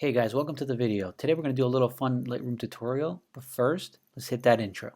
Hey guys, welcome to the video. Today we're going to do a little fun Lightroom tutorial, but first, let's hit that intro.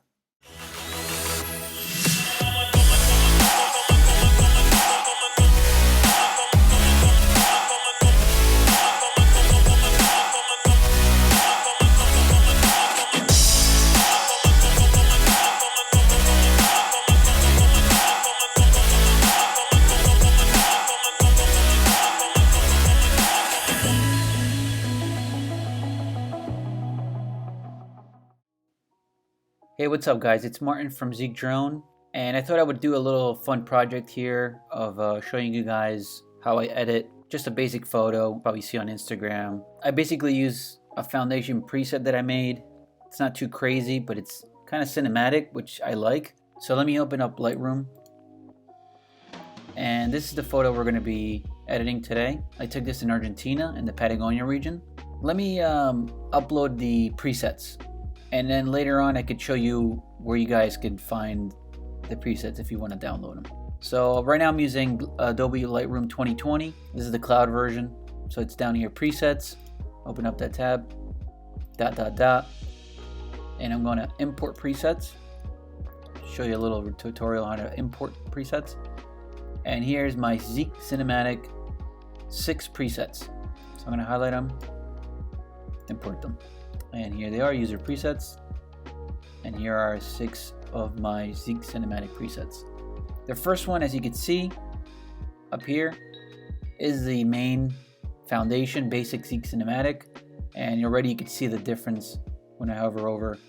Hey, what's up guys? It's Martin from Zekedrone, and I thought I would do a little fun project here of showing you guys how I edit just a basic photo, probably see on Instagram. I basically use a foundation preset that I made. It's not too crazy, but it's kind of cinematic, which I like. So let me open up Lightroom. And this is the photo we're going to be editing today. I took this in Argentina, in the Patagonia region. Let me upload the presets. And then later on, I could show you where you guys can find the presets if you want to download them. So right now I'm using Adobe Lightroom 2020. This is the cloud version. So it's down here, presets. Open up that tab, ... And I'm going to import presets. Show you a little tutorial on how to import presets. And here's my Zekezinematic 6 presets. So I'm going to highlight them, import them. And here they are, user presets. And here are 6 of my Zekezinematic presets. The first one, as you can see up here, is the main foundation, basic Zekezinematic. And already you can see the difference when I hover over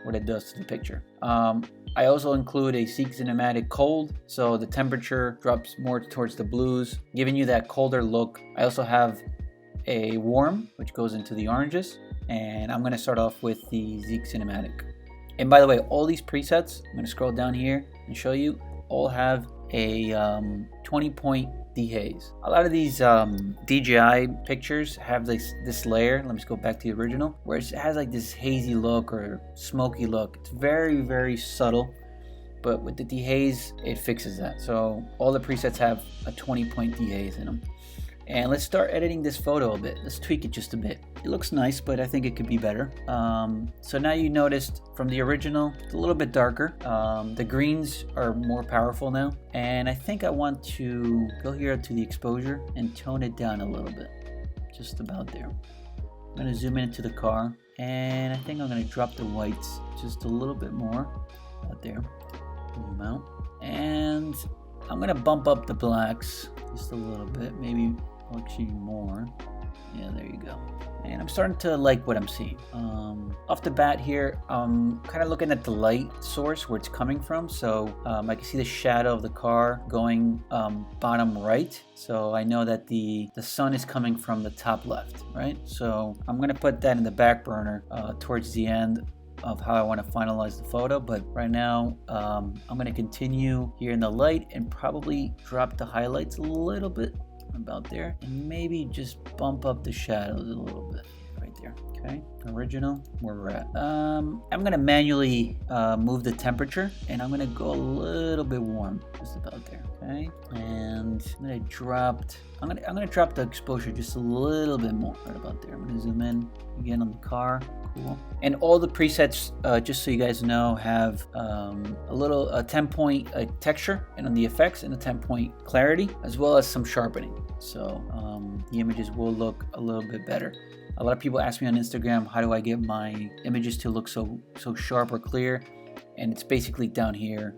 what it does to the picture. I also include a Zekezinematic cold, so the temperature drops more towards the blues, giving you that colder look. I also have a warm, which goes into the oranges. And I'm going to start off with the Zekezinematic. And by the way, all these presets, I'm going to scroll down here and show you, all have a 20-point dehaze. A lot of these DJI pictures have this layer. Let me just go back to the original, where it has like this hazy look or smoky look. It's very, very subtle, but with the dehaze, it fixes that. So all the presets have a 20-point dehaze in them. And let's start editing this photo a bit. Let's tweak it just a bit. It looks nice, but I think it could be better. So now you noticed from the original, it's a little bit darker. The greens are more powerful now. And I think I want to go here to the exposure and tone it down a little bit. Just about there. I'm gonna zoom into the car. And I think I'm gonna drop the whites just a little bit more. Out there. Zoom out. And I'm gonna bump up the blacks just a little bit, maybe actually more. Yeah, there you go. And I'm starting to like what I'm seeing. Off the bat here, I'm kind of looking at the light source where it's coming from. So I can see the shadow of the car going bottom right. So I know that the sun is coming from the top left, right? So I'm gonna put that in the back burner towards the end of how I want to finalize the photo, but right now I'm going to continue here in the light and probably drop the highlights a little bit about there, and maybe just bump up the shadows a little bit right there. Okay, original, where we're at. I'm going to manually move the temperature, and I'm going to go a little bit warm, just about there. Okay, and I'm going to drop the exposure just a little bit more, right about there. I'm going to zoom in again on the car. Cool. And all the presets, just so you guys know, have a 10-point texture and on the effects, and a 10-point clarity, as well as some sharpening. So the images will look a little bit better. A lot of people ask me on Instagram, how do I get my images to look so sharp or clear? And it's basically down here.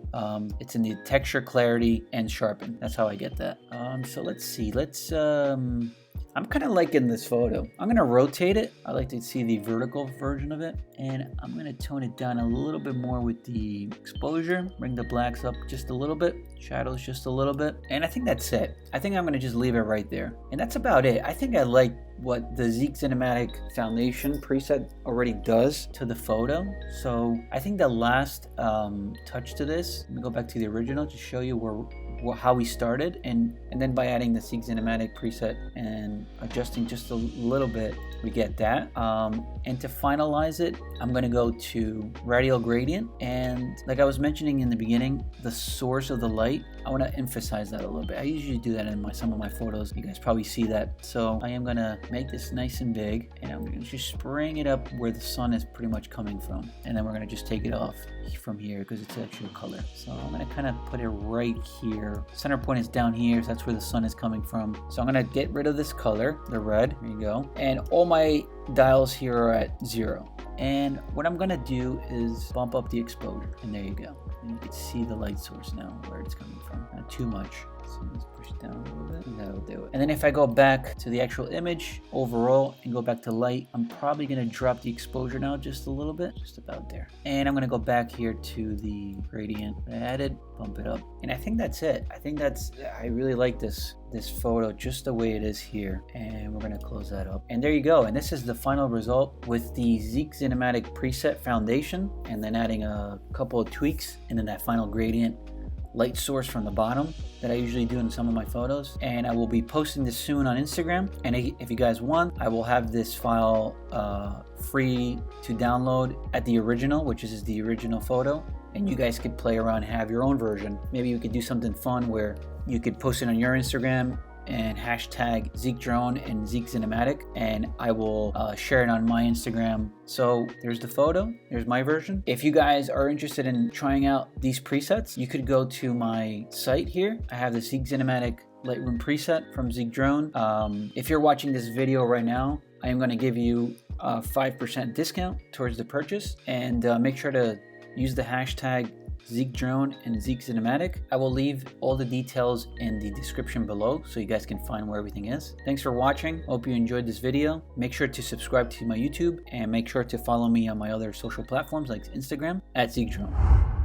It's in the texture, clarity, and sharpen. That's how I get that. So let's see. I'm kind of liking this photo. I'm going to rotate it. I like to see the vertical version of it. And I'm going to tone it down a little bit more with the exposure. Bring the blacks up just a little bit. Shadows just a little bit. And I think that's it. I think I'm going to just leave it right there. And that's about it. I think I like what the Zekezinematic foundation preset already does to the photo. So I think the last touch to this, let me go back to the original to show you where how we started, and then by adding the Zekezinematic preset and adjusting just a little bit, we get that. And to finalize it, I'm going to go to radial gradient, and like I was mentioning in the beginning, the source of the light, I want to emphasize that a little bit. I usually do that in some of my photos. You guys probably see that. So I am going to make this nice and big, and I'm going to just bring it up where the sun is pretty much coming from, and then we're going to just take it off from here because it's actually a color. So I'm going to kind of put it right here. Center point is down here, so that's where the sun is coming from. So I'm going to get rid of this color, the red. There you go. And all my dials here are at 0. And what I'm going to do is bump up the exposure, and there you go. And you can see the light source now, where it's coming from. Not too much. So let's push it down a little bit, and that'll do it. And then if I go back to the actual image overall and go back to light, I'm probably going to drop the exposure now just a little bit, just about there. And I'm going to go back here to the gradient I added, bump it up. And I think that's it. I really like this photo just the way it is here. And we're going to close that up. And there you go. And this is the final result with the Zekezinematic preset foundation, and then adding a couple of tweaks, and then that final gradient light source from the bottom that I usually do in some of my photos. And I will be posting this soon on Instagram, and if you guys want, I will have this file free to download at the original, which is the original photo, and you guys could play around and have your own version. Maybe you could do something fun where you could post it on your Instagram and hashtag zekedrone and Zekezinematic, and I will share it on my Instagram. So there's the photo, there's my version. If you guys are interested in trying out these presets, you could go to my site here. I have the Zekezinematic Lightroom preset from zekedrone. If you're watching this video right now, I am going to give you a 5% discount towards the purchase, and make sure to use the hashtag zekedrone and Zekezinematic. I will leave all the details in the description below so you guys can find where everything is. Thanks for watching. Hope you enjoyed this video. Make sure to subscribe to my YouTube, and make sure to follow me on my other social platforms like Instagram at zekedrone.